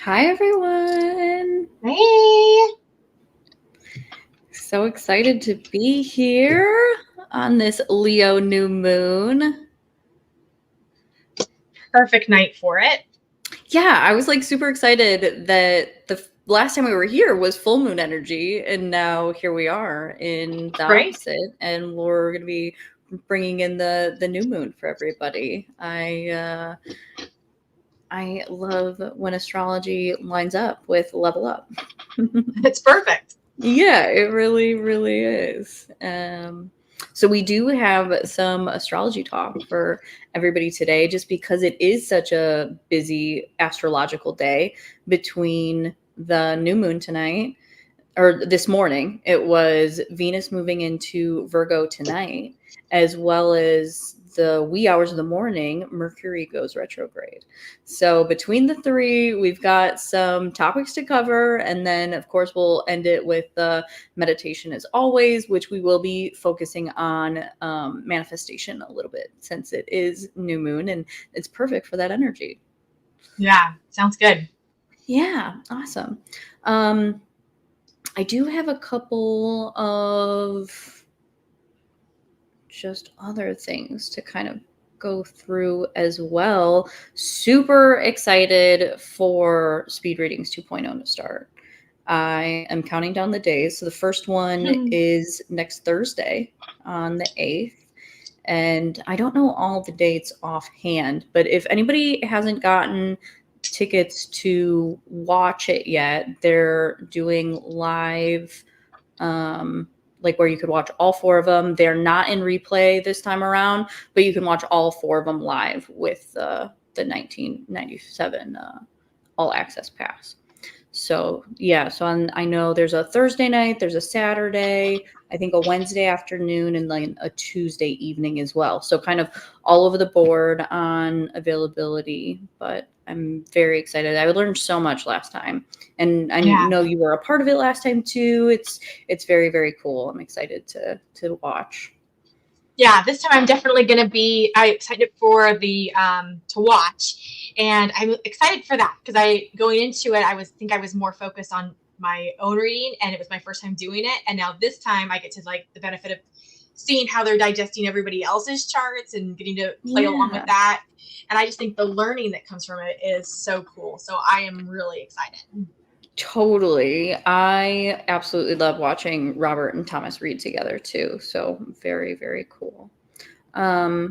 Hi, everyone. Hey. So excited to be here on this Leo new moon. Perfect night for it. Yeah, I was like super excited that the last time we were here was full moon energy, and now here we are in the Right? opposite, and we're going to be bringing in the new moon for everybody. I love when astrology lines up with level up. It's perfect. Yeah, it really, really is. So we do have some astrology talk for everybody today, just because it is such a busy astrological day between the new moon tonight or this morning. It was Venus moving into Virgo tonight, as well as the wee hours of the morning, Mercury goes retrograde. So between the three, we've got some topics to cover. And then, of course, we'll end it with the meditation as always, which we will be focusing on manifestation a little bit, since it is new moon and it's perfect for that energy. Yeah, sounds good. Yeah, awesome. I do have a couple of just other things to kind of go through as well. Super excited for Speed Readings 2.0 to start. I am counting down the days. So the first one is next Thursday on the 8th. And I don't know all the dates offhand, but if anybody hasn't gotten tickets to watch it yet, they're doing live like where you could watch all four of them. They're not in replay this time around, but you can watch all four of them live with the 1997 all access pass. So yeah, so I know there's a Thursday night, there's a Saturday, I think a Wednesday afternoon, and like a Tuesday evening as well. So kind of all over the board on availability, but I'm very excited. I learned so much last time, and I know you were a part of it last time too. It's very, very cool. I'm excited to watch. Yeah, this time I'm definitely going to be excited for the to watch, and I'm excited for that because going into it, I was more focused on my own reading, and it was my first time doing it, and now this time I get to like the benefit of seeing how they're digesting everybody else's charts and getting to play along with that, and I just think the learning that comes from it is so cool. So I am really excited. Totally. I absolutely love watching Robert and Thomas read together too. So very, very cool. I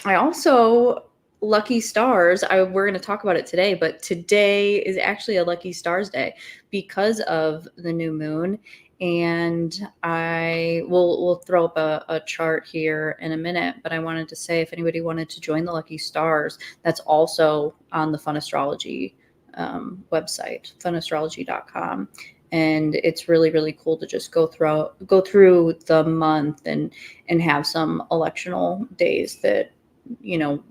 also lucky stars. We're going to talk about it today, but today is actually a lucky stars day because of the new moon. And we'll throw up a chart here in a minute, but I wanted to say if anybody wanted to join the lucky stars, that's also on the Fun Astrology website, funastrology.com. And it's really, really cool to just go through the month and have some electional days that, you know,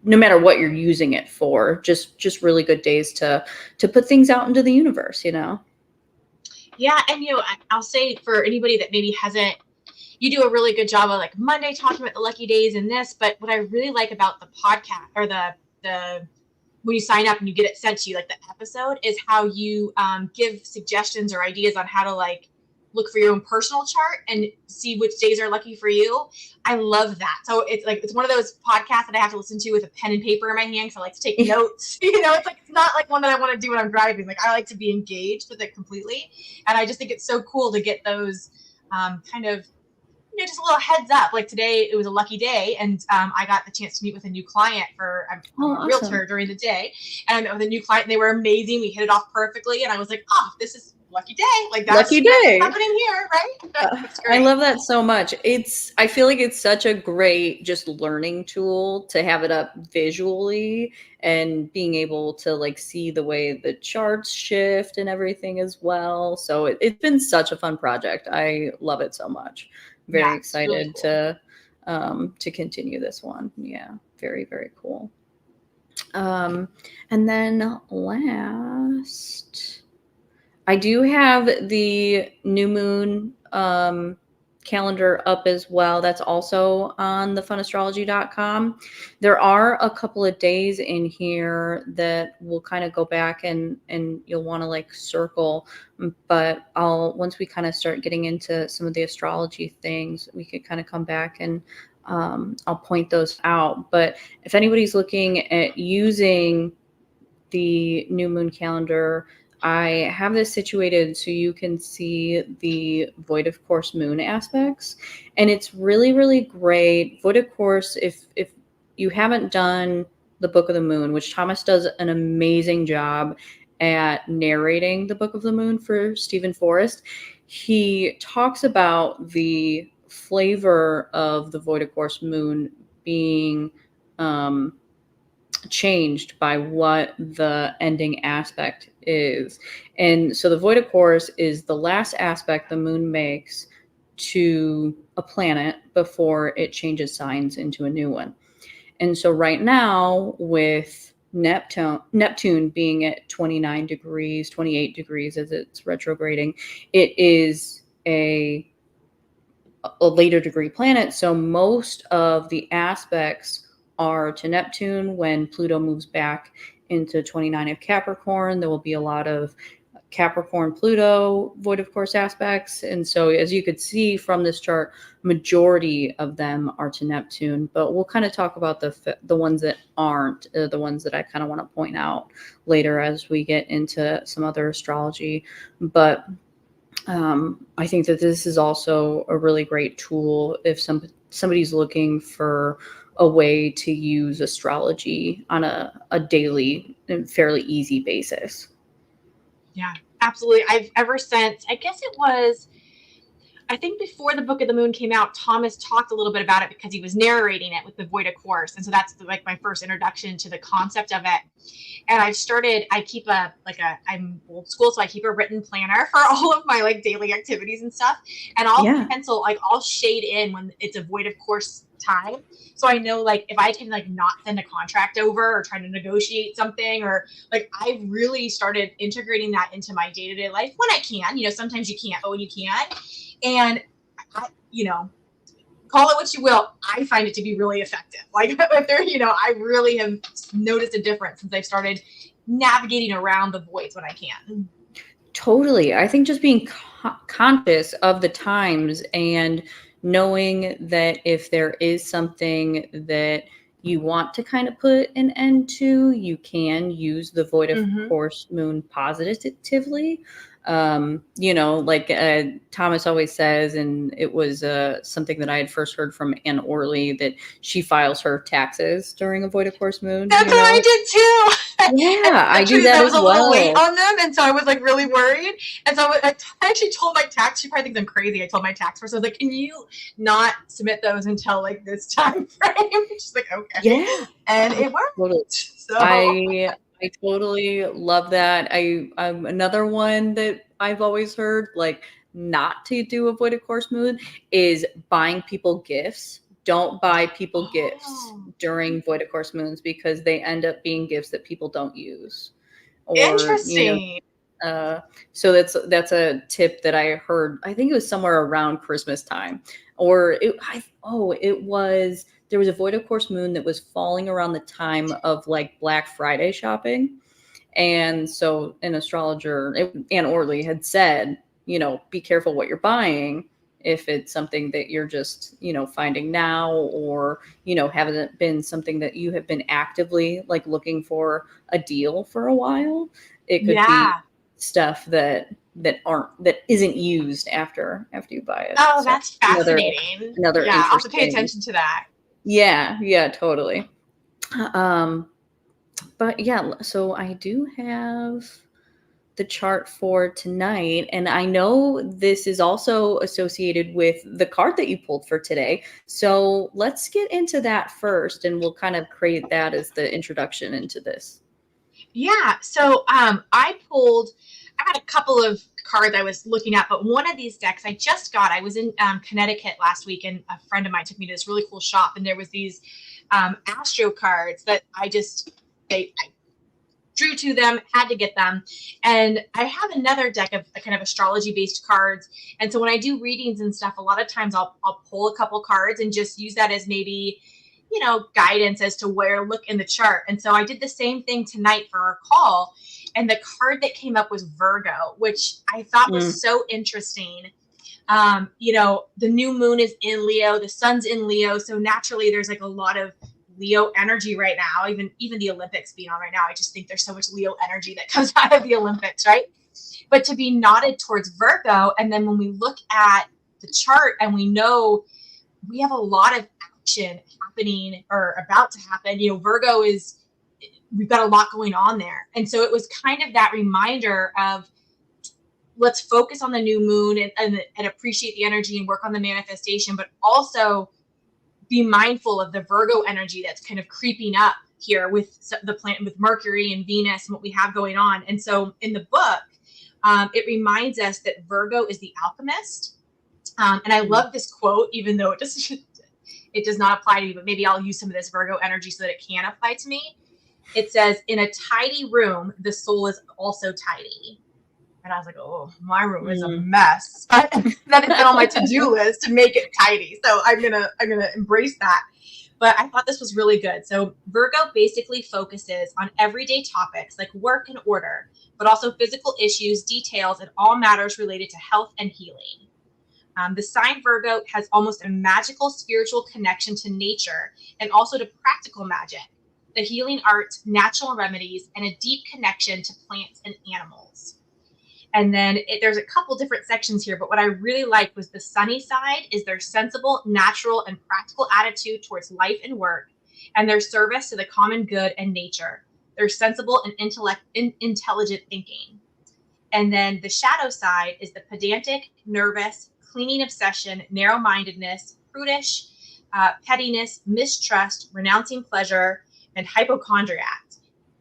no matter what you're using it for, just really good days to put things out into the universe, you know. Yeah, and I'll say for anybody that maybe hasn't, you do a really good job of like Monday talking about the lucky days and this, but what I really like about the podcast or the when you sign up and you get it sent to you, like the episode, is how you give suggestions or ideas on how to like look for your own personal chart and see which days are lucky for you. I love that. So it's one of those podcasts that I have to listen to with a pen and paper in my hand because I like to take notes. It's not like one that I want to do when I'm driving. Like I like to be engaged with it completely, and I just think it's so cool to get those kind of just a little heads up. Like today, it was a lucky day, and I got the chance to meet with a new client I'm a realtor during the day, and I met with a new client. And they were amazing. We hit it off perfectly, and I was like, "Oh, this is lucky day! Like that's lucky day happening here, right?" I love that so much. I feel like it's such a great just learning tool to have it up visually and being able to like see the way the charts shift and everything as well. So it's been such a fun project. I love it so much. Very excited really cool. To continue this one. Yeah, very, very cool. And then last, I do have the new moon calendar up as well. That's also on thefunastrology.com. There are a couple of days in here that we'll kind of go back and you'll want to like circle, but once we kind of start getting into some of the astrology things, we could kind of come back and I'll point those out. But if anybody's looking at using the new moon calendar, I have this situated so you can see the void of course moon aspects, and it's really, really great. Void of course, if you haven't done the Book of the Moon, which Thomas does an amazing job at narrating the Book of the Moon for Stephen Forrest, he talks about the flavor of the void of course moon being changed by what the ending aspect is. And so the void of course is the last aspect the moon makes to a planet before it changes signs into a new one. And so right now, with Neptune being at 29 degrees, 28 degrees as it's retrograding, it is a later degree planet. So most of the aspects are to Neptune. When Pluto moves back into 29 of Capricorn, there will be a lot of Capricorn Pluto void of course aspects. And so as you could see from this chart, majority of them are to Neptune, but we'll kind of talk about the ones that aren't, the ones that I kind of want to point out later as we get into some other astrology. But I think that this is also a really great tool if somebody's looking for a way to use astrology on a daily and fairly easy basis. Yeah, absolutely. I've ever since, I think before the Book of the Moon came out, Thomas talked a little bit about it because he was narrating it with the void of course. And so that's like my first introduction to the concept of it. And I'm old school, so I keep a written planner for all of my like daily activities and stuff. And I'll shade in when it's a void of course time. So I know like if I can like not send a contract over or try to negotiate something, or like I've really started integrating that into my day-to-day life when I can. Sometimes you can't, but when you can. And call it what you will, I find it to be really effective. Like if there, I really have noticed a difference since I've started navigating around the voids when I can. Totally. I think just being conscious of the times and knowing that if there is something that you want to kind of put an end to, you can use the void of course moon positively. Like Thomas always says, and it was something that I had first heard from Anne Orley, that she files her taxes during a void of course moon. That's what I did too. Yeah, I do that as well. There was a little weight on them, and so I was like really worried. And so I actually told my tax. She probably thinks I'm crazy. I told my tax person, I was like, "Can you not submit those until like this time frame?" She's like, "Okay." Yeah, and it worked. Totally. So I totally love that. Another one that I've always heard, like, not to do a void of course moon is buying people gifts. Don't buy people gifts during void of course moons because they end up being gifts that people don't use. Interesting. So that's a tip that I heard. I think it was somewhere around Christmas time, there was a void of course moon that was falling around the time of like Black Friday shopping. And so an astrologer, Anne Orley, had said, be careful what you're buying if it's something that you're just, finding now, or, haven't been something that you have been actively like looking for a deal for a while. It could be stuff that isn't used after you buy it. Oh, so that's fascinating. Another I'll have to pay attention to that. Yeah, totally. But yeah, so I do have the chart for tonight, and I know this is also associated with the card that you pulled for today. So let's get into that first, and we'll kind of create that as the introduction into this. Yeah, so I had a couple of cards I was looking at, but one of these decks I was in Connecticut last week, and a friend of mine took me to this really cool shop, and there was these Astro cards that drew to them, had to get them. And I have another deck of kind of astrology based cards. And so when I do readings and stuff, a lot of times I'll pull a couple cards and just use that as maybe, guidance as to where look in the chart. And so I did the same thing tonight for our call. And the card that came up was Virgo, which I thought was so interesting. The new moon is in Leo, the sun's in Leo. So naturally there's like a lot of Leo energy right now, even the Olympics being on right now. I just think there's so much Leo energy that comes out of the Olympics, right? But to be nodded towards Virgo, and then when we look at the chart and we know we have a lot of action happening or about to happen, Virgo we've got a lot going on there. And so it was kind of that reminder of let's focus on the new moon and appreciate the energy and work on the manifestation, but also be mindful of the Virgo energy that's kind of creeping up here with the planet, with Mercury and Venus and what we have going on. And so in the book, it reminds us that Virgo is the alchemist. And I love this quote, even though it does not apply to me, but maybe I'll use some of this Virgo energy so that it can apply to me. It says, in a tidy room, the soul is also tidy. And I was like, oh, my room is a mess. But that has been on my to-do list to make it tidy. So I'm gonna embrace that. But I thought this was really good. So Virgo basically focuses on everyday topics like work and order, but also physical issues, details, and all matters related to health and healing. The sign Virgo has almost a magical spiritual connection to nature and also to practical magic, the healing arts, natural remedies, and a deep connection to plants and animals. And then there's a couple different sections here, but what I really liked was the sunny side is their sensible, natural, and practical attitude towards life and work, and their service to the common good and nature, their sensible and intelligent thinking. And then the shadow side is the pedantic, nervous, cleaning obsession, narrow-mindedness, prudish, pettiness, mistrust, renouncing pleasure, and hypochondriac.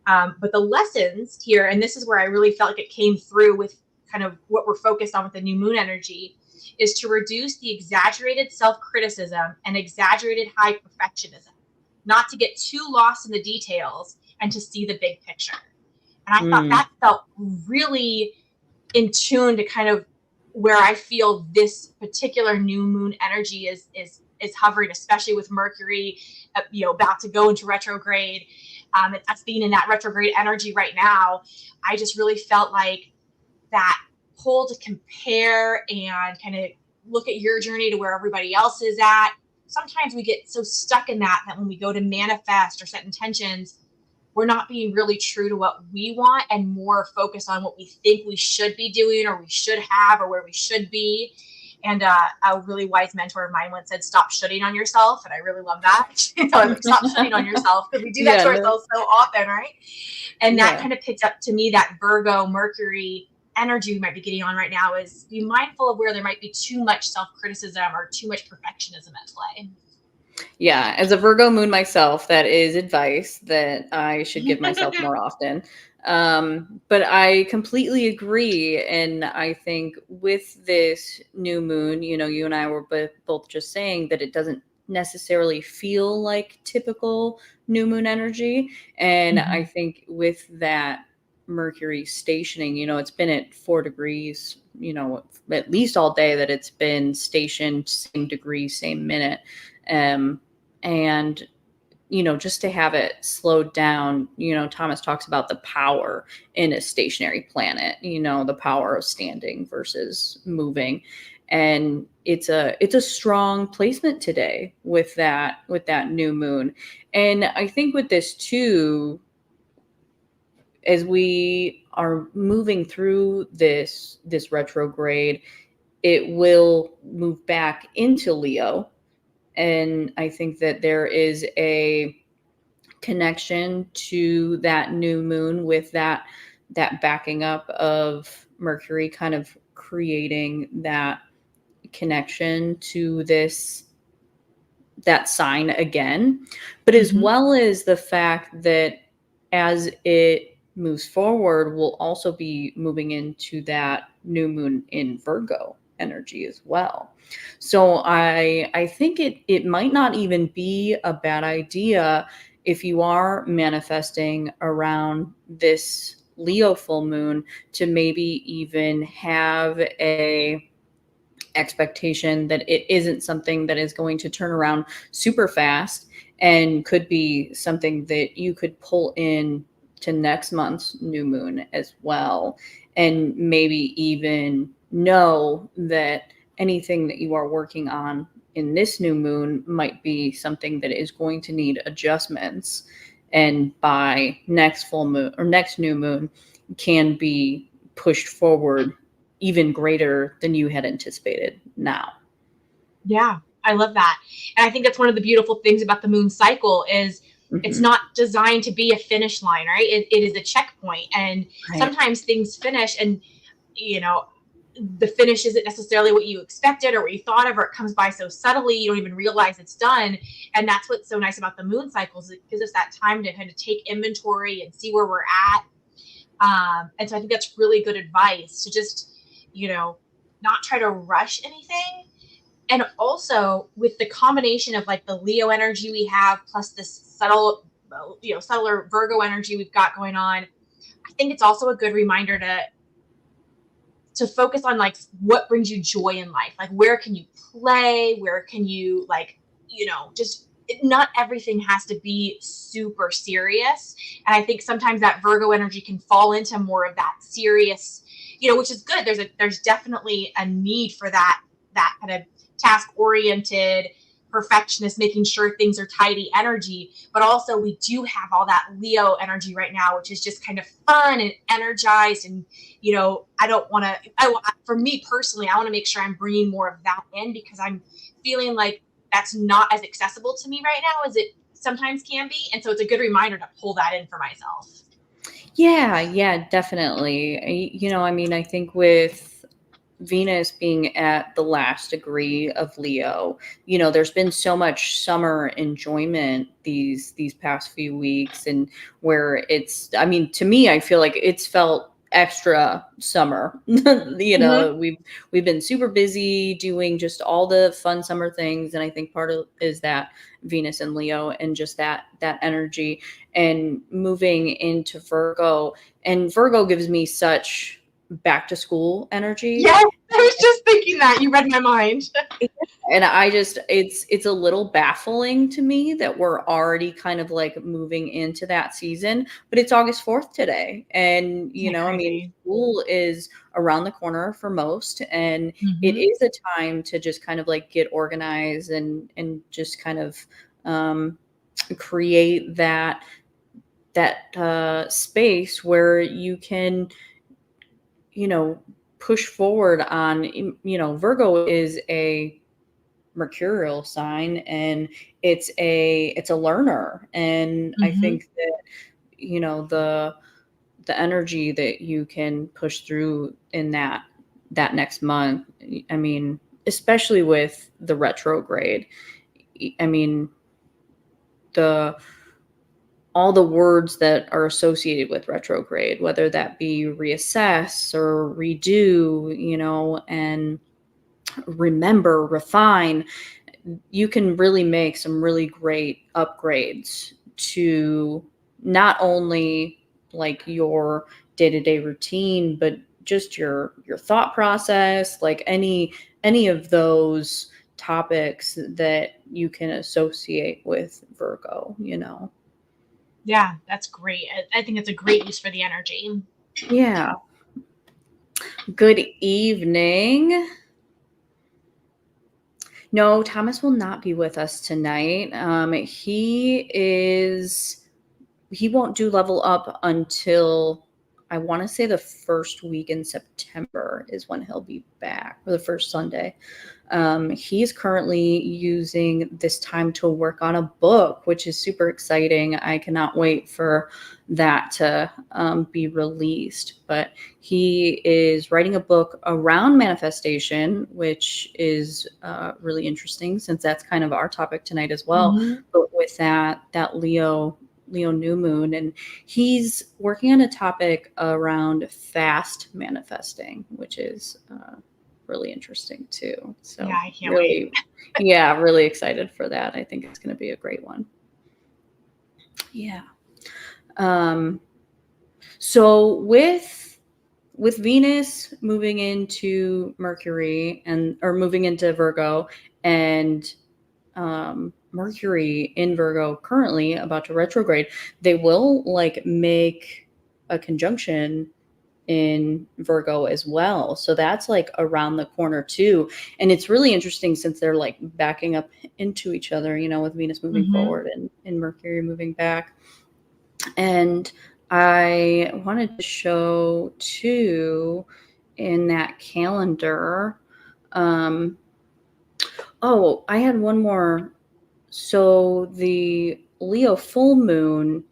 But the lessons here, and this is where I really felt like it came through with kind of what we're focused on with the new moon energy, is to reduce the exaggerated self-criticism and exaggerated high perfectionism, not to get too lost in the details and to see the big picture. And I thought that felt really in tune to kind of where I feel this particular new moon energy is hovering, especially with Mercury, about to go into retrograde. Us being in that retrograde energy right now, I just really felt like that pull to compare and kind of look at your journey to where everybody else is at. Sometimes we get so stuck in that when we go to manifest or set intentions, we're not being really true to what we want and more focused on what we think we should be doing or we should have or where we should be. And a really wise mentor of mine once said, stop shitting on yourself. And I really love that. Stop shitting on yourself, because we do that to ourselves so often, right? And that kind of picked up to me that Virgo, Mercury energy we might be getting on right now is be mindful of where there might be too much self-criticism or too much perfectionism at play. Yeah, as a Virgo moon myself, that is advice that I should give myself more often. But I completely agree. And I think with this new moon, you and I were both just saying that it doesn't necessarily feel like typical new moon energy. And I think with that Mercury stationing, it's been at 4 degrees, at least all day that it's been stationed, same degree, same minute. And just to have it slowed down, Thomas talks about the power in a stationary planet, the power of standing versus moving. And it's a strong placement today with that new moon. And I think with this too, as we are moving through this retrograde, it will move back into Leo. And I think that there is a connection to that new moon with that backing up of Mercury kind of creating that connection to that sign again. But as well as the fact that as it moves forward, we'll also be moving into that new moon in Virgo energy as well. So I think it might not even be a bad idea if you are manifesting around this Leo full moon, to maybe even have a expectation that it isn't something that is going to turn around super fast, and could be something that you could pull in to next month's new moon as well, and maybe even know that anything that you are working on in this new moon might be something that is going to need adjustments, and by next full moon or next new moon can be pushed forward even greater than you had anticipated now. Yeah, I love that. And I think that's one of the beautiful things about the moon cycle is it's Mm-hmm. not designed to be a finish line, right? It is a checkpoint. And Right. sometimes things finish and, you know, the finish isn't necessarily what you expected or what you thought of, or it comes by so subtly you don't even realize it's done. And that's what's so nice about the moon cycles. It gives us that time to kind of take inventory and see where we're at. And so I think that's really good advice to just, not try to rush anything. And also with the combination of like the Leo energy we have plus this subtler Virgo energy we've got going on, I think it's also a good reminder to focus on like what brings you joy in life. Like where can you play? Where can you just not everything has to be super serious. And I think sometimes that Virgo energy can fall into more of that serious, which is good. There's definitely a need for that kind of task oriented perfectionist, making sure things are tidy energy. But also we do have all that Leo energy right now, which is just kind of fun and energized. And I don't want to, for me personally, I want to make sure I'm bringing more of that in, because I'm feeling like that's not as accessible to me right now as it sometimes can be. And so it's a good reminder to pull that in for myself. Yeah, definitely. I mean, I think with Venus being at the last degree of Leo, there's been so much summer enjoyment these past few weeks, and where I mean, to me, I feel like it's felt extra summer. Mm-hmm. We've been super busy doing just all the fun summer things, and I think part of is that Venus and Leo and just that energy, and moving into Virgo. And Virgo gives me such back to school energy. Yeah, I was just thinking that. You read my mind. And I just it's a little baffling to me that we're already kind of like moving into that season, but it's August 4th today. And Isn't it I mean, crazy? school is around the corner for most, and it Mm-hmm. is a time to just kind of like get organized and just kind of um create that space where you can you know push forward on. Virgo is a mercurial sign, and it's a learner, and I Mm-hmm. think that the energy that you can push through in that next month. I mean, especially with the retrograde. I mean, the all the words that are associated with retrograde, whether that be reassess or redo, and remember, refine. You can really make some really great upgrades to not only like your day-to-day routine, but just your thought process, like any of those topics that you can associate with Virgo. Yeah, that's great. I think it's a great use for the energy. Yeah. Good evening. No, Thomas will not be with us tonight. He won't do level up until, I want to say, the first week in September is when he'll be back, or the first Sunday. He's currently using this time to work on a book, which is super exciting. I cannot wait for that to be released. But he is writing a book around manifestation, which is really interesting, since that's kind of our topic tonight as well. Mm-hmm. But with that Leo new moon, and he's working on a topic around fast manifesting, which is really interesting too. Yeah, So I can't wait. really, yeah, really excited for that. I think it's going to be a great one. Yeah. So with Venus moving into Mercury or moving into Virgo, and Mercury in Virgo currently about to retrograde, they will like make a conjunction in Virgo as well. So that's like around the corner too. And it's really interesting since they're like backing up into each other, with Venus moving forward and Mercury moving back. And I wanted to show too in that calendar. I had one more. So the Leo full moon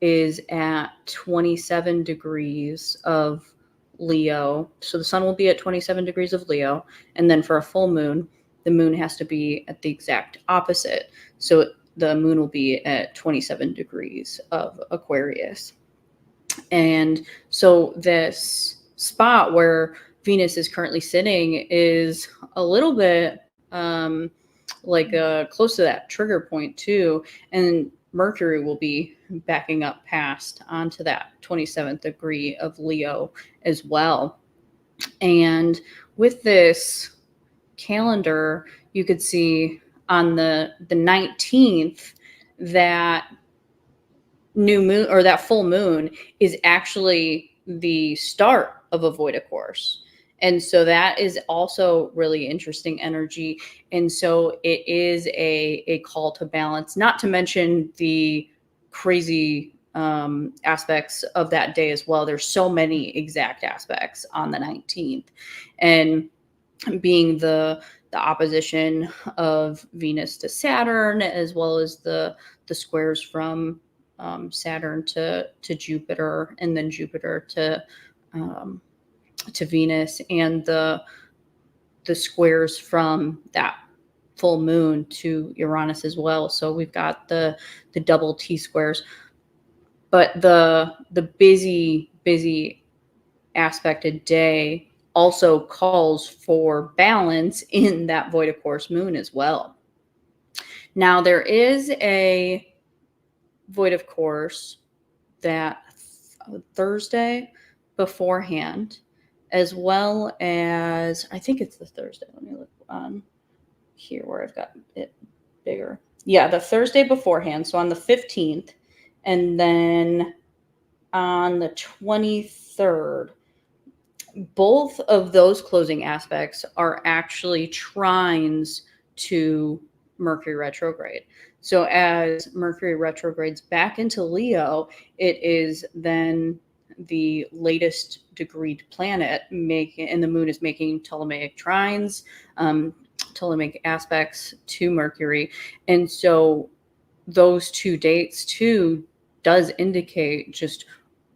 is at 27 degrees of Leo. So the sun will be at 27 degrees of Leo. And then for a full moon, the moon has to be at the exact opposite. So the moon will be at 27 degrees of Aquarius. And so this spot where Venus is currently sitting is a little bit close to that trigger point too. And Mercury will be backing up past onto that 27th degree of Leo as well. And with this calendar, you could see on the 19th that new moon, or that full moon, is actually the start of a void of course. And so that is also really interesting energy. And so it is a call to balance, not to mention the crazy aspects of that day as well. There's so many exact aspects on the 19th. And being the opposition of Venus to Saturn, as well as the squares from Saturn to Jupiter, and then Jupiter to Venus, and the squares from that full moon to Uranus as well. So we've got the double T squares, but the busy aspected day also calls for balance in that void of course moon as well. Now there is a void of course that Thursday beforehand, as well as, I think it's the Thursday. Let me look on here where I've got it bigger. Yeah, the Thursday beforehand. So on the 15th, and then on the 23rd, both of those closing aspects are actually trines to Mercury retrograde. So as Mercury retrogrades back into Leo, it is then the latest degreed planet and the moon is making Ptolemaic trines, Ptolemaic aspects to Mercury. And so those two dates too does indicate just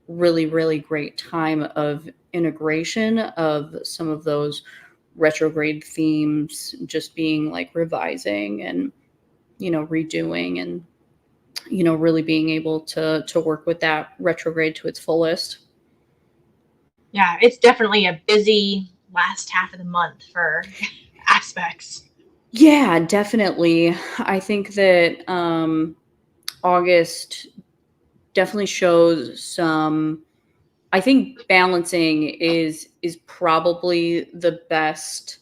really, really great time of integration of some of those retrograde themes, just being like revising and, redoing, and, really being able to work with that retrograde to its fullest. Yeah, it's definitely a busy last half of the month for aspects. Yeah, definitely. I think that August definitely shows some, I think balancing is probably the best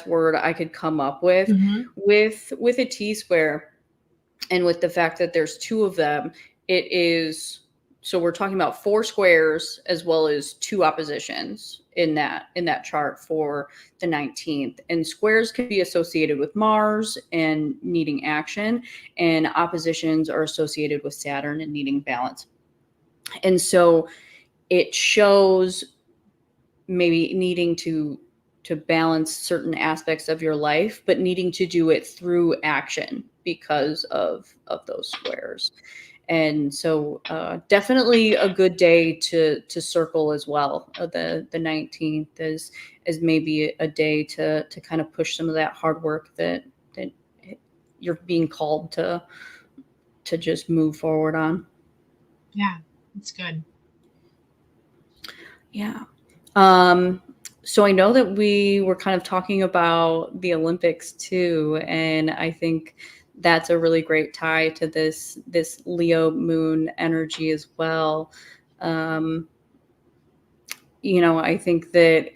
word I could come up with, with a T square, and with the fact that there's two of them. It is, so we're talking about four squares as well as two oppositions in that chart for the 19th. And squares can be associated with Mars and needing action, and oppositions are associated with Saturn and needing balance. And so it shows maybe needing to balance certain aspects of your life, but needing to do it through action because of those squares. And so definitely a good day to circle as well. The 19th is maybe a day to kind of push some of that hard work that you're being called to just move forward on. Yeah, that's good. Yeah. So I know that we were kind of talking about the Olympics too, and I think that's a really great tie to this Leo moon energy as well. Um, I think that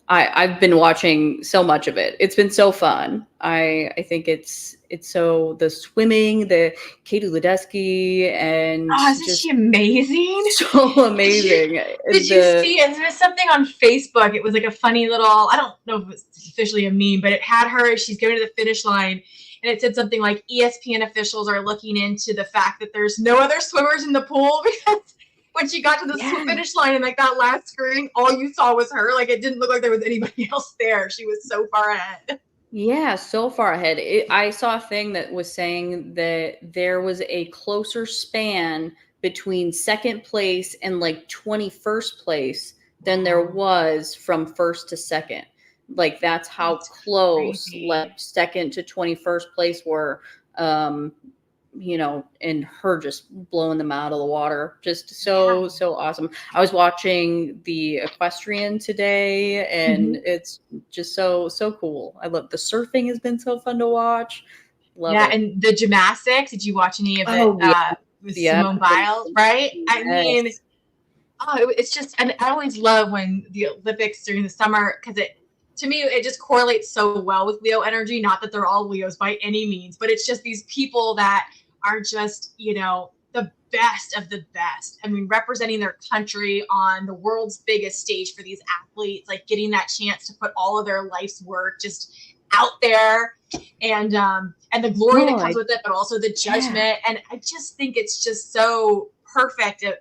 I've been watching so much of it. It's been so fun. I think it's so the swimming, the Katie Ledecky, and Oh, isn't she just amazing? so amazing. Did you see it? There was something on Facebook. It was like a funny little, I don't know if it's officially a meme, but it had her, she's going to the finish line, and it said something like ESPN officials are looking into the fact that there's no other swimmers in the pool because when she got to the finish line and like that last screen, all you saw was her. Like it didn't look like there was anybody else there. She was so far ahead. Yeah, so far ahead. I saw a thing that was saying that there was a closer span between second place and like 21st place than there was from first to second. Like that's how close like second to 21st place were. And her just blowing them out of the water. Just so awesome. I was watching the equestrian today, and it's just so cool. I love the surfing has been so fun to watch. Love it. And the gymnastics. Did you watch any of it? With Simone Biles, right? Yes. I mean, it's just, and I always love when the Olympics during the summer, because to me, it just correlates so well with Leo energy. Not that they're all Leos by any means, but it's just these people that are just, the best of the best. I mean, representing their country on the world's biggest stage for these athletes, like getting that chance to put all of their life's work just out there, and the glory that comes with it, but also the judgment. And I just think it's just so perfect. It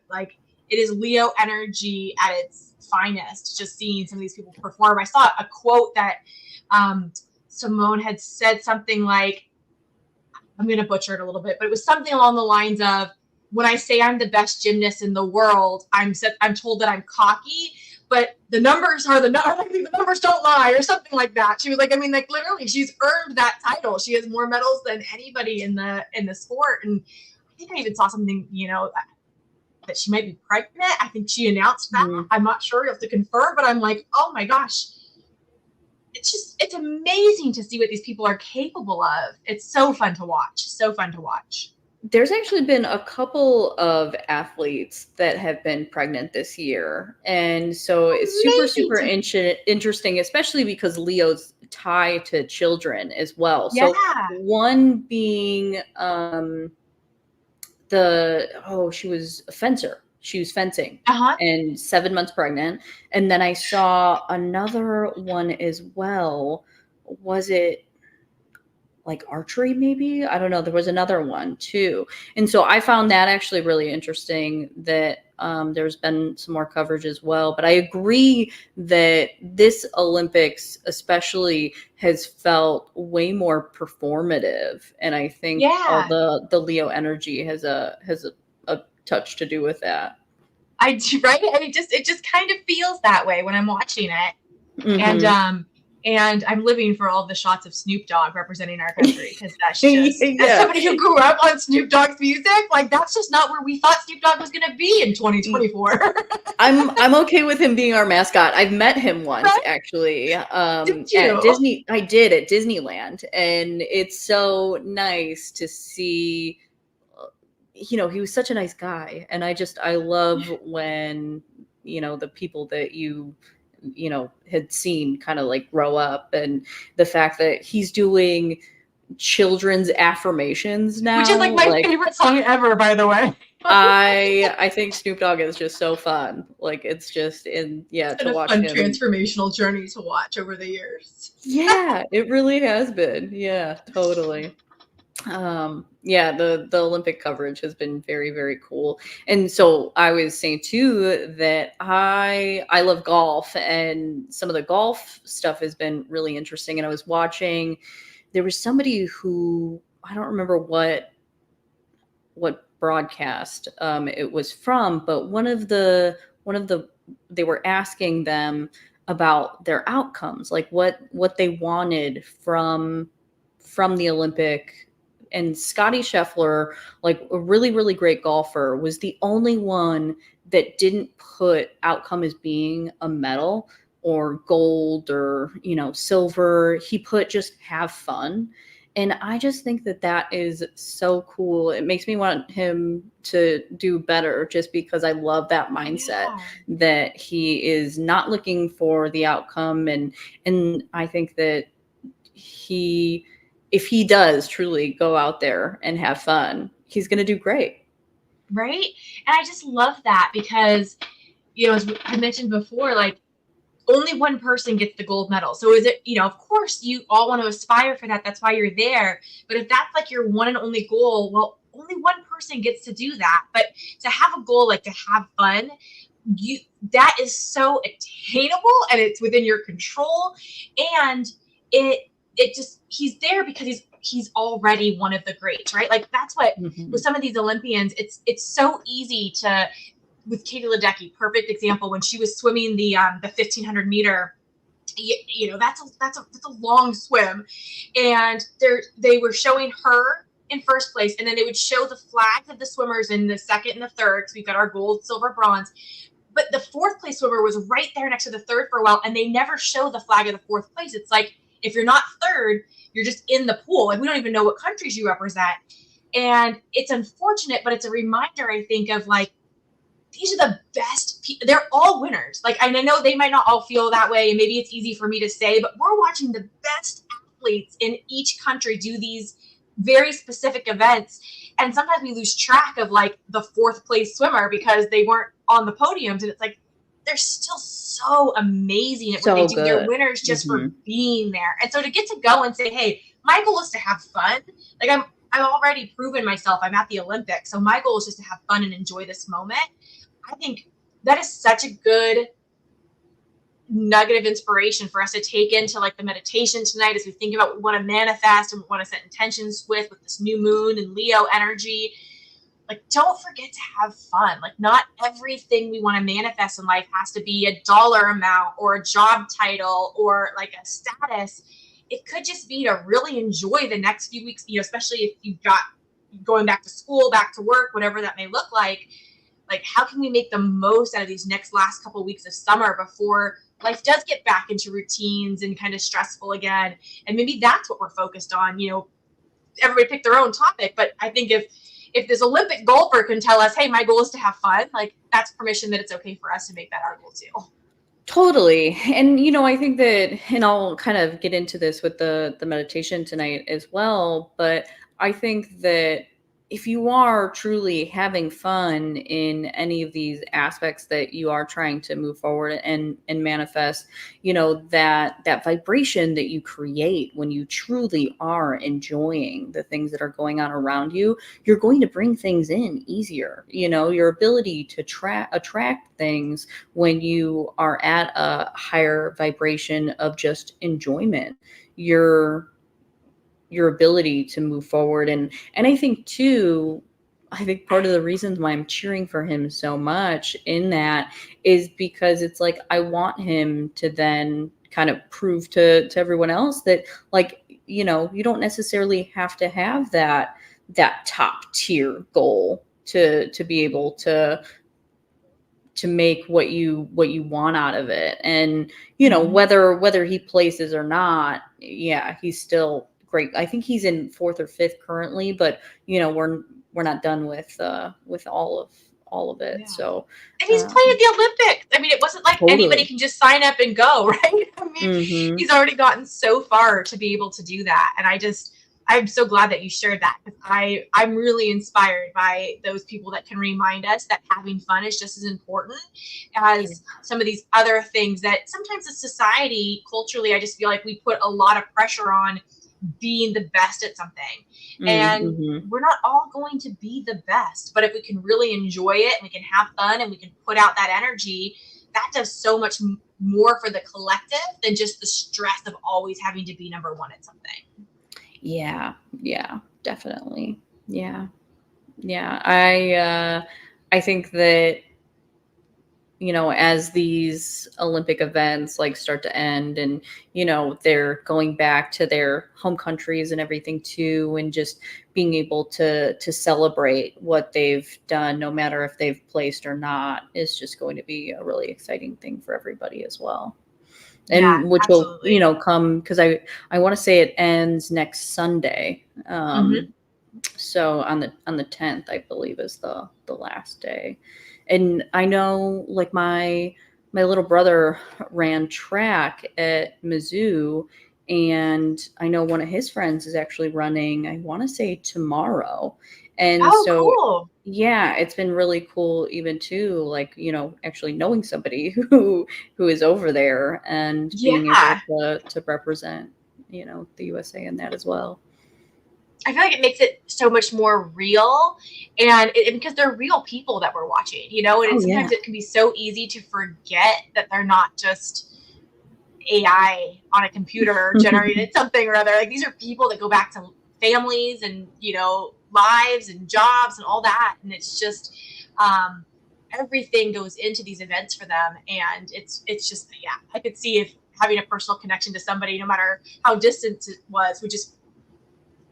is Leo energy at its finest, just seeing some of these people perform. I saw a quote that Simone had said something like, I'm going to butcher it a little bit, but it was something along the lines of, when I say I'm the best gymnast in the world, I'm told that I'm cocky, but the numbers are the numbers don't lie, or something like that. She was like, I mean, like literally, she's earned that title. She has more medals than anybody in the sport. And I think I even saw something, that she might be pregnant. I think she announced that. I'm not sure. You have to confirm, but I'm like, oh my gosh. It's amazing to see what these people are capable of. It's so fun to watch. There's actually been a couple of athletes that have been pregnant this year. And so it's super interesting, especially because Leo's tie to children as well. Yeah. So one being she was a fencer. She was fencing and 7 months pregnant. And then I saw another one as well. Was it like archery maybe? I don't know. There was another one too. And so I found that actually really interesting that there's been some more coverage as well. But I agree that this Olympics especially has felt way more performative. And I think all the Leo energy has a touch to do with that. I do, right? I mean, it just kind of feels that way when I'm watching it. And I'm living for all the shots of Snoop Dogg representing our country, because that's just, as somebody who grew up on Snoop Dogg's music, like that's just not where we thought Snoop Dogg was going to be in 2024. I'm okay with him being our mascot. I've met him once, actually, Did you? at Disney. I did at Disneyland, and it's so nice to see. He was such a nice guy, and I love when the people that you had seen kind of like grow up, and the fact that he's doing children's affirmations now, which is like my favorite song ever, by the way. I think Snoop Dogg is just so fun. Like it's just to watch him. Transformational journey to watch over the years. Yeah, it really has been. Yeah, totally. The Olympic coverage has been very, very cool. And so I was saying too that I love golf, and some of the golf stuff has been really interesting. And I was watching, there was somebody who, I don't remember what broadcast it was from, but one of the they were asking them about their outcomes, like what they wanted from the Olympic. And Scotty Scheffler, like a really, really great golfer, was the only one that didn't put outcome as being a medal or gold or, silver. He put just have fun. And I just think that that is so cool. It makes me want him to do better just because I love that mindset Yeah. that he is not looking for the outcome. And I think that he, if he does truly go out there and have fun, he's going to do great. Right. And I just love that because, as I mentioned before, like, only one person gets the gold medal. So is it, of course you all want to aspire for that. That's why you're there. But if that's like your one and only goal, well, only one person gets to do that. But to have a goal, like to have fun, that is so attainable and it's within your control. And it just, he's there because he's already one of the greats, right? Like that's what, with some of these Olympians, it's so easy to, with Katie Ledecky, perfect example, when she was swimming the 1500 meter, that's a long swim, and they were showing her in first place, and then they would show the flags of the swimmers in the second and the third. So we've got our gold, silver, bronze, but the fourth place swimmer was right there next to the third for a while, and they never show the flag of the fourth place. It's like, if you're not third, you're just in the pool. Like, we don't even know what countries you represent. And it's unfortunate, but it's a reminder, I think, of like, these are the best they're all winners. Like, I know they might not all feel that way, and maybe it's easy for me to say, but we're watching the best athletes in each country do these very specific events. And sometimes we lose track of like the fourth place swimmer because they weren't on the podiums. And it's like, they're still so amazing at what they do. Good. They're winners just for being there. And so to get to go and say, hey, my goal is to have fun. Like, I've already proven myself. I'm at the Olympics. So my goal is just to have fun and enjoy this moment. I think that is such a good nugget of inspiration for us to take into like the meditation tonight as we think about what we want to manifest and want to set intentions with this new moon and Leo energy. Like, don't forget to have fun. Like, not everything we want to manifest in life has to be a dollar amount or a job title or like a status. It could just be to really enjoy the next few weeks, especially if you've got going back to school, back to work, whatever that may look like. Like, how can we make the most out of these last couple of weeks of summer before life does get back into routines and kind of stressful again? And maybe that's what we're focused on. Everybody pick their own topic, but I think if this Olympic golfer can tell us, hey, my goal is to have fun, like, that's permission that it's okay for us to make that our goal too. Totally. And, I think that, and I'll kind of get into this with the meditation tonight as well, but I think that if you are truly having fun in any of these aspects that you are trying to move forward and manifest, that vibration that you create when you truly are enjoying the things that are going on around you, you're going to bring things in easier. Your ability to attract things when you are at a higher vibration of just enjoyment, your ability to move forward. And I think too, I think part of the reasons why I'm cheering for him so much in that is because it's like, I want him to then kind of prove to everyone else that, like, you don't necessarily have to have that top tier goal to be able to make what you want out of it. And whether he places or not, yeah, he's still great. I think he's in fourth or fifth currently, but we're not done with all of it. Yeah. So, and he's playing at the Olympics. I mean, it wasn't like anybody can just sign up and go, right? I mean, he's already gotten so far to be able to do that. And I'm so glad that you shared that, because I'm really inspired by those people that can remind us that having fun is just as important as some of these other things that sometimes as society, culturally, I just feel like we put a lot of pressure on being the best at something. And we're not all going to be the best, but if we can really enjoy it and we can have fun and we can put out that energy, that does so much more for the collective than just the stress of always having to be number one at something. Yeah, definitely. Yeah. I think that, as these Olympic events like start to end and, they're going back to their home countries and everything too, and just being able to celebrate what they've done, no matter if they've placed or not, is just going to be a really exciting thing for everybody as well. Yeah, and which will, absolutely. come, because I want to say it ends next Sunday. Hmm. So on the 10th, I believe, is the last day. And I know, like, my little brother ran track at Mizzou, and I know one of his friends is actually running, I want to say, tomorrow. And Oh, so, cool. yeah, it's been really cool, even too, like, actually knowing somebody who is over there and being able Yeah. to represent, the USA in that as well. I feel like it makes it so much more real, and because they're real people that we're watching, and Oh yeah. sometimes it can be so easy to forget that they're not just AI on a computer generated something or other. Like, these are people that go back to families and lives and jobs and all that, and it's just everything goes into these events for them, and it's just, yeah, I could see if having a personal connection to somebody, no matter how distant it was, would just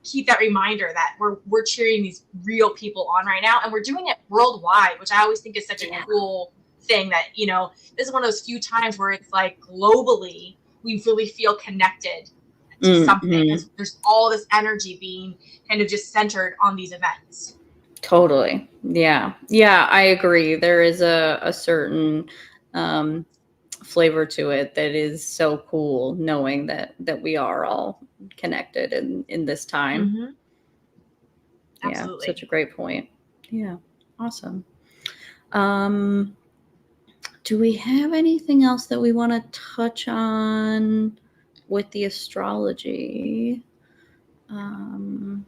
keep that reminder that we're cheering these real people on right now, and we're doing it worldwide, which I always think is such a Yeah. cool thing, that this is one of those few times where it's like globally we really feel connected to something, Hmm. because there's all this energy being kind of just centered on these events. Totally. Yeah. Yeah, I agree. There is a certain um, flavor to it that is so cool, knowing that we are all connected in this time. Mm-hmm. Yeah, Absolutely. such a great point. Yeah. Awesome. Um, do we have anything else that we want to touch on with the astrology? Um,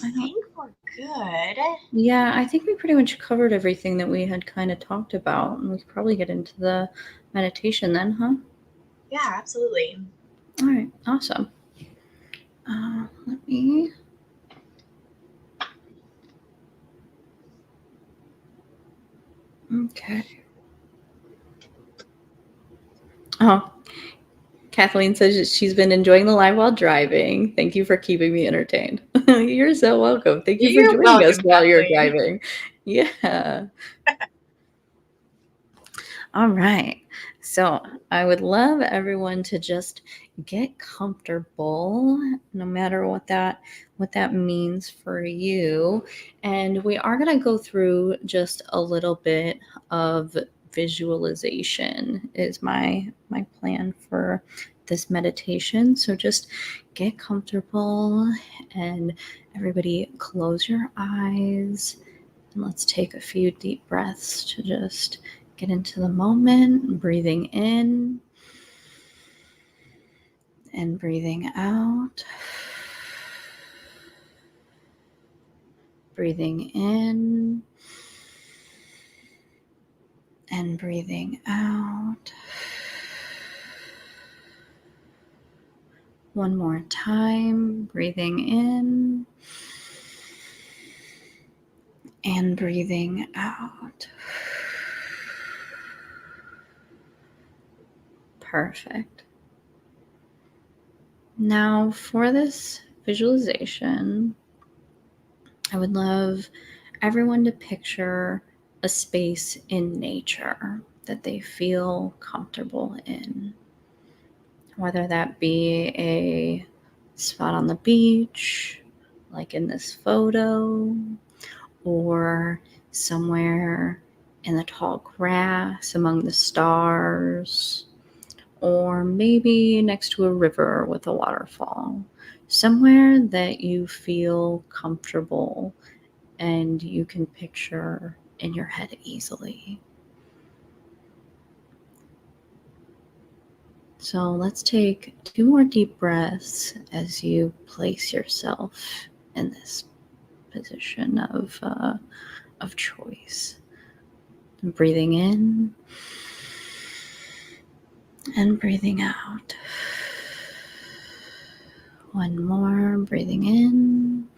I I don't think we're good. Yeah, I think we pretty much covered everything that we had kind of talked about, and we could probably get into the meditation then, huh? Yeah, absolutely. All right, awesome. Let me. Okay. Oh, Kathleen says that she's been enjoying the live while driving. Thank you for keeping me entertained. You're so welcome. Thank you for You're joining us welcome, while you're Kathleen. driving. Yeah. All right. So I would love everyone to just get comfortable, no matter what that means for you. And we are going to go through just a little bit of visualization is my plan for this meditation. So just get comfortable, and everybody close your eyes, and let's take a few deep breaths to just get into the moment, breathing in and breathing out. Breathing in and breathing out. One more time, breathing in and breathing out. Perfect. Now, for this visualization, I would love everyone to picture a space in nature that they feel comfortable in, whether that be a spot on the beach, like in this photo, or somewhere in the tall grass among the stars, or maybe next to a river with a waterfall. Somewhere that you feel comfortable and you can picture in your head easily. So let's take 2 more deep breaths as you place yourself in this position of choice. Breathing in and breathing out. One more, breathing in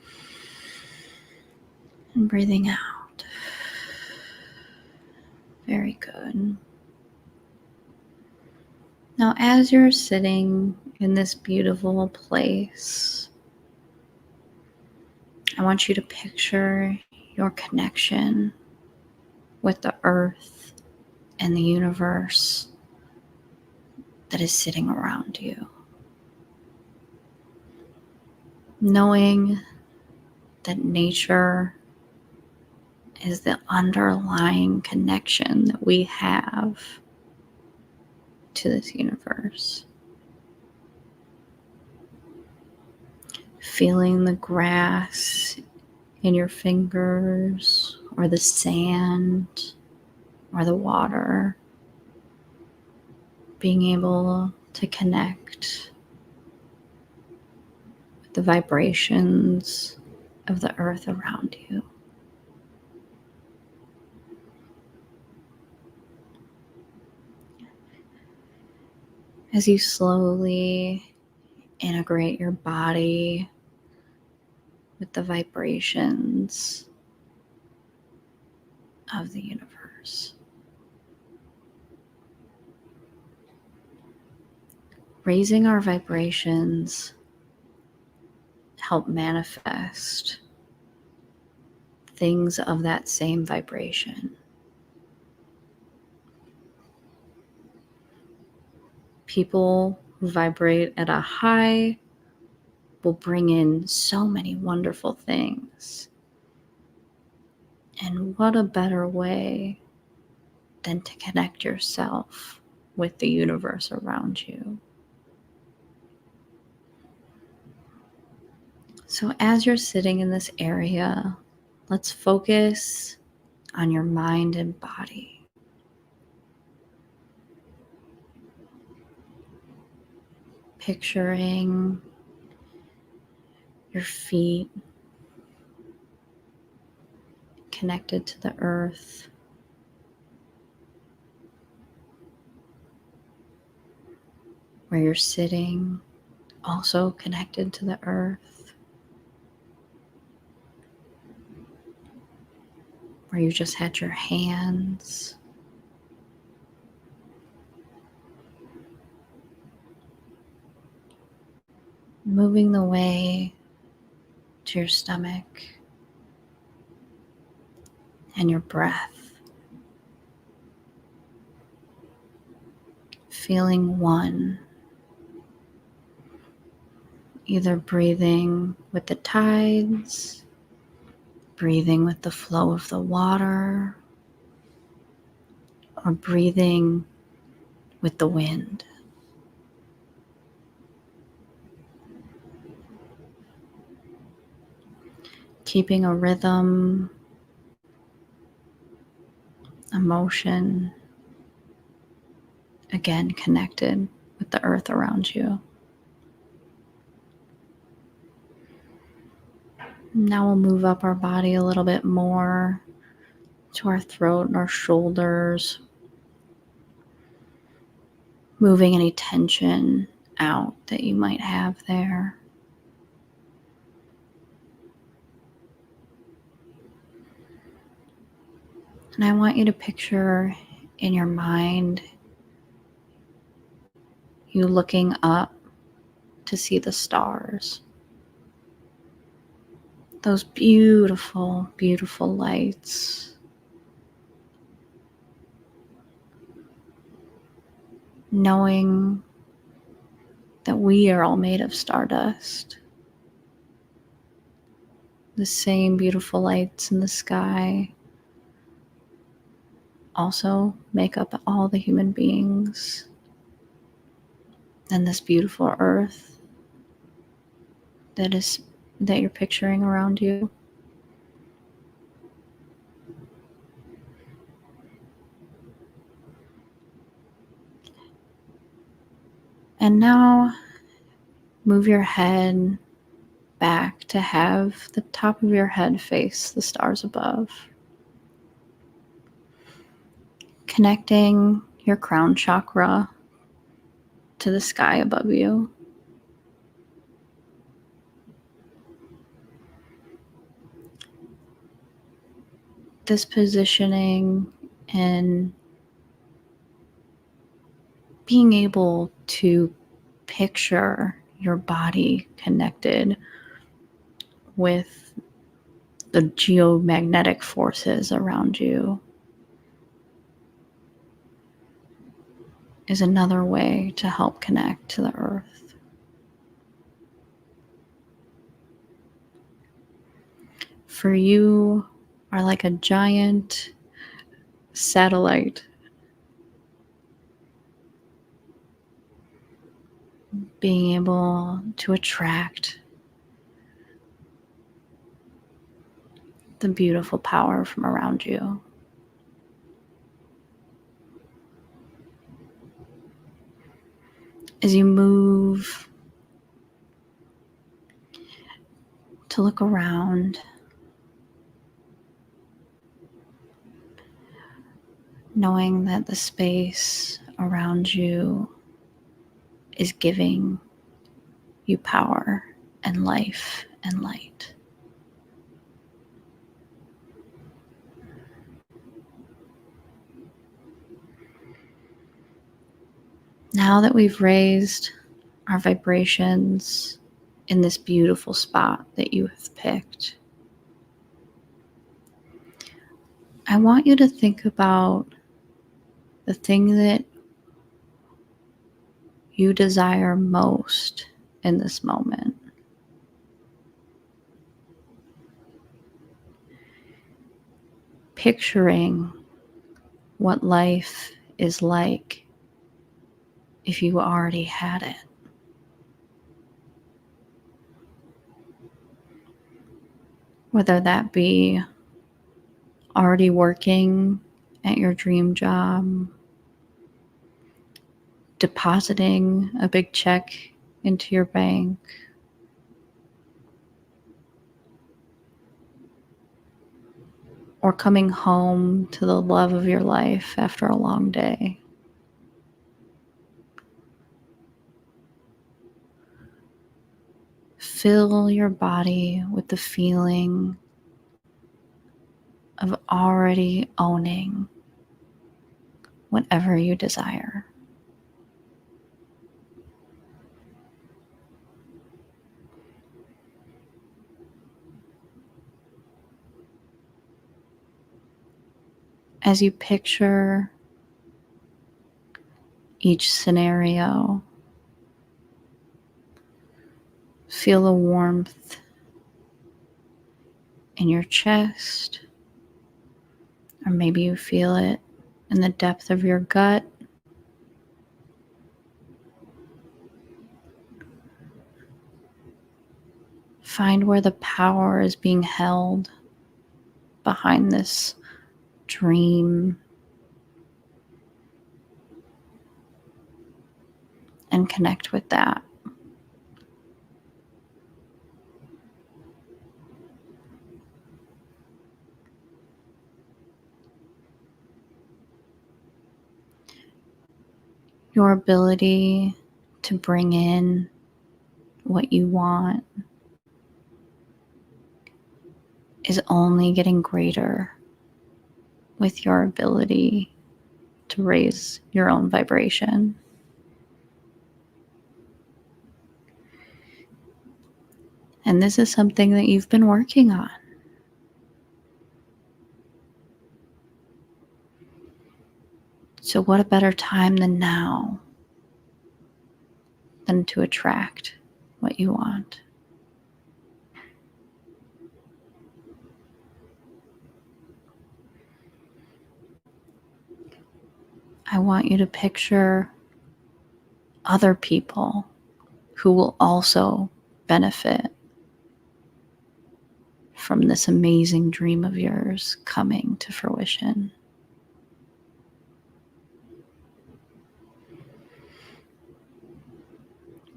and breathing out. Very good. Now, as you're sitting in this beautiful place, I want you to picture your connection with the earth and the universe that is sitting around you. Knowing that nature is the underlying connection that we have to this universe. Feeling the grass in your fingers, or the sand, or the water. Being able to connect with the vibrations of the earth around you. As you slowly integrate your body with the vibrations of the universe. Raising our vibrations help manifest things of that same vibration. People who vibrate at a high will bring in so many wonderful things. And what a better way than to connect yourself with the universe around you. So as you're sitting in this area, let's focus on your mind and body. Picturing your feet connected to the earth. Where you're sitting, also connected to the earth. Where you just had your hands. Moving the way to your stomach and your breath. Feeling one. Either breathing with the tides, breathing with the flow of the water, or breathing with the wind. Keeping a rhythm, emotion, again connected with the earth around you. Now we'll move up our body a little bit more to our throat and our shoulders, moving any tension out that you might have there. And I want you to picture in your mind you looking up to see the stars. Those beautiful, beautiful lights. Knowing that we are all made of stardust. The same beautiful lights in the sky also make up all the human beings and this beautiful earth that you're picturing around you. And now move your head back to have the top of your head face the stars above. Connecting your crown chakra to the sky above you. This positioning and being able to picture your body connected with the geomagnetic forces around you. is another way to help connect to the earth. For you are like a giant satellite being able to attract the beautiful power from around you. As you move to look around, knowing that the space around you is giving you power and life and light. Now that we've raised our vibrations in this beautiful spot that you have picked, I want you to think about the thing that you desire most in this moment. Picturing what life is like if you already had it. Whether that be already working at your dream job, depositing a big check into your bank, or coming home to the love of your life after a long day. Fill your body with the feeling of already owning whatever you desire. As you picture each scenario, feel the warmth in your chest, or maybe you feel it in the depth of your gut. Find where the power is being held behind this dream, and connect with that. Your ability to bring in what you want is only getting greater with your ability to raise your own vibration. And this is something that you've been working on. So what a better time than now than to attract what you want. I want you to picture other people who will also benefit from this amazing dream of yours coming to fruition.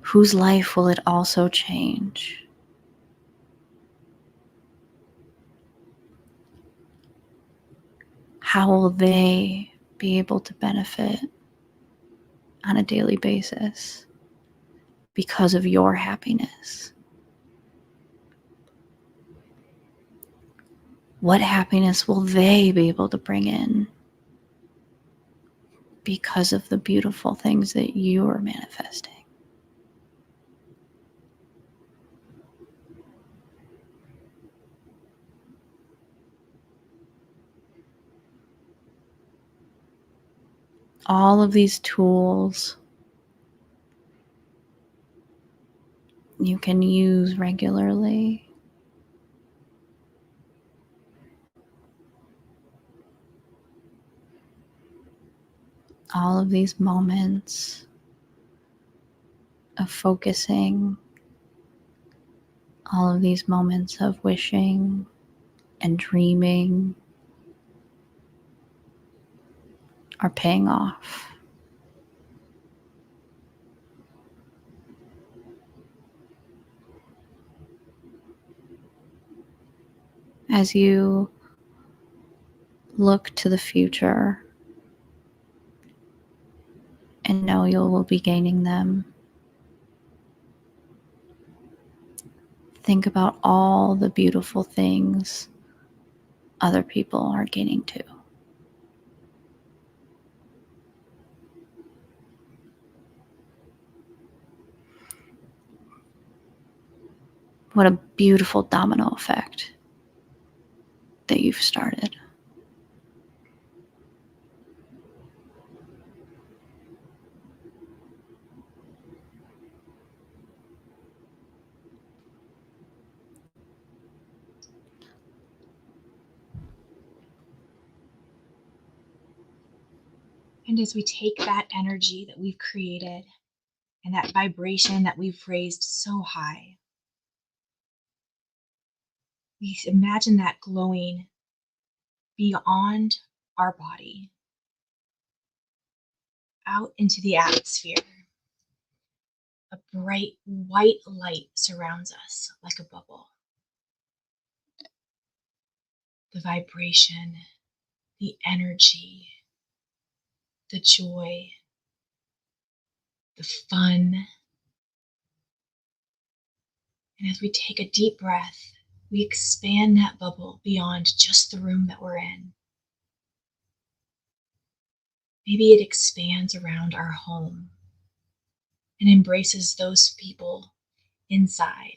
Whose life will it also change? How will they be able to benefit on a daily basis because of your happiness? What happiness will they be able to bring in because of the beautiful things that you are manifesting? all of these tools you can use regularly. All of these moments of focusing, all of these moments of wishing and dreaming are paying off. As you look to the future and know you will be gaining them, think about all the beautiful things other people are gaining too. What a beautiful domino effect that you've started. And as we take that energy that we've created and that vibration that we've raised so high, we imagine that glowing beyond our body, out into the atmosphere. A bright white light surrounds us like a bubble. The vibration, the energy, the joy, the fun. And as we take a deep breath, we expand that bubble beyond just the room that we're in. Maybe it expands around our home and embraces those people inside,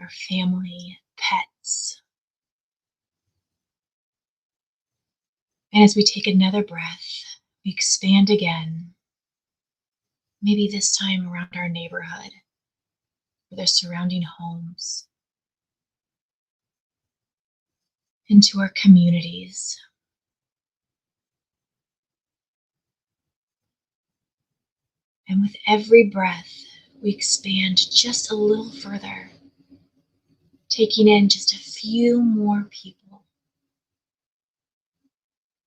our family, pets. And as we take another breath, we expand again, maybe this time around our neighborhood or their surrounding homes, into our communities. And with every breath, we expand just a little further, taking in just a few more people,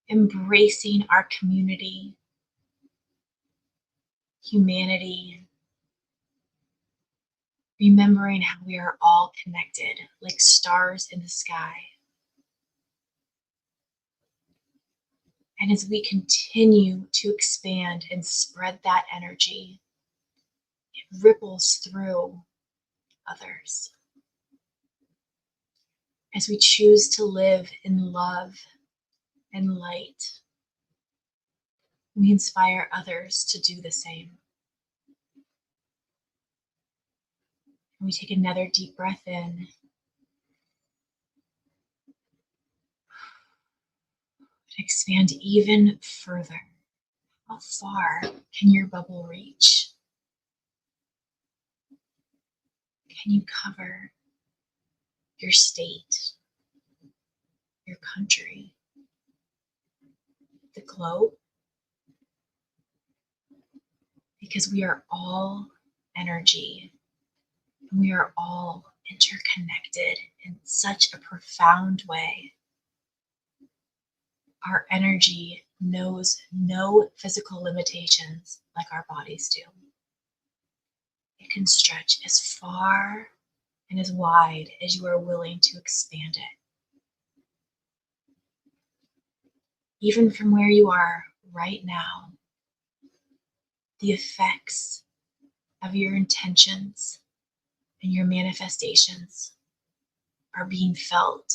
embracing our community, humanity, remembering how we are all connected like stars in the sky. And as we continue to expand and spread that energy, it ripples through others. As we choose to live in love and light, we inspire others to do the same. And we take another deep breath in. Expand even further. How far can your bubble reach? Can you cover your state, your country, the globe? Because we are all energy, and we are all interconnected in such a profound way. Our energy knows no physical limitations like our bodies do. It can stretch as far and as wide as you are willing to expand it. Even from where you are right now, the effects of your intentions and your manifestations are being felt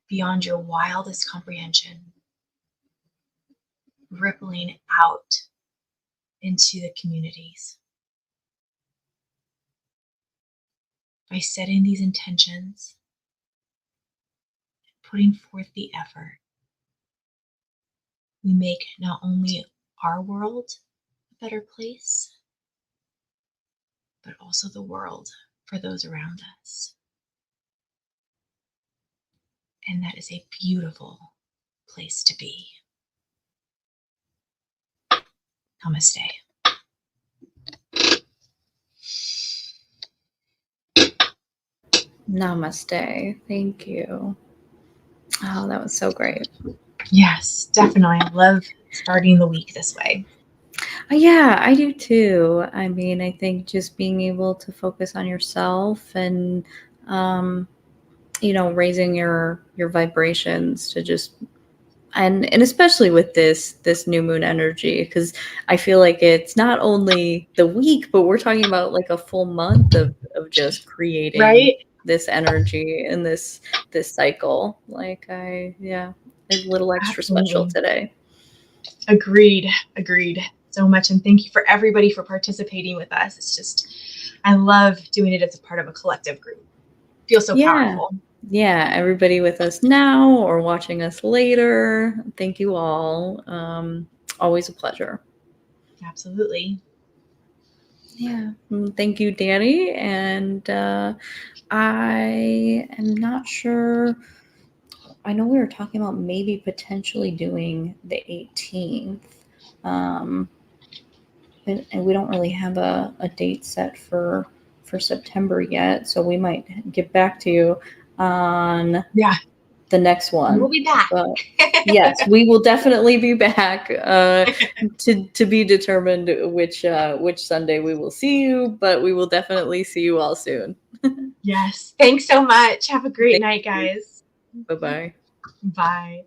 beyond your wildest comprehension, rippling out into the communities. By setting these intentions, putting forth the effort, we make not only our world a better place, but also the world for those around us. And that is a beautiful place to be. Namaste. Namaste. Thank you. Oh, that was so great. Yes, definitely. I love starting the week this way. Yeah, I do too. I mean, I think just being able to focus on yourself and, raising your vibrations to just, and especially with this new moon energy, because I feel like it's not only the week, but we're talking about like a full month of just creating Right? this energy and this cycle. Like it's a little extra special today. Agreed. So much. And thank you for everybody for participating with us. It's just, I love doing it as a part of a collective group. Feels so powerful. Yeah, everybody with us now or watching us later, thank you all. Always a pleasure. Absolutely. Yeah, thank you, Dani. And I am not sure. I know we were talking about maybe potentially doing the 18th. And we don't really have a date set for September yet, so we might get back to you on the next one. We'll be back. But yes, we will definitely be back to be determined which Sunday we will see you, but we will definitely see you all soon. Yes. Thanks so much. Have a great night, guys. Bye-bye. Bye.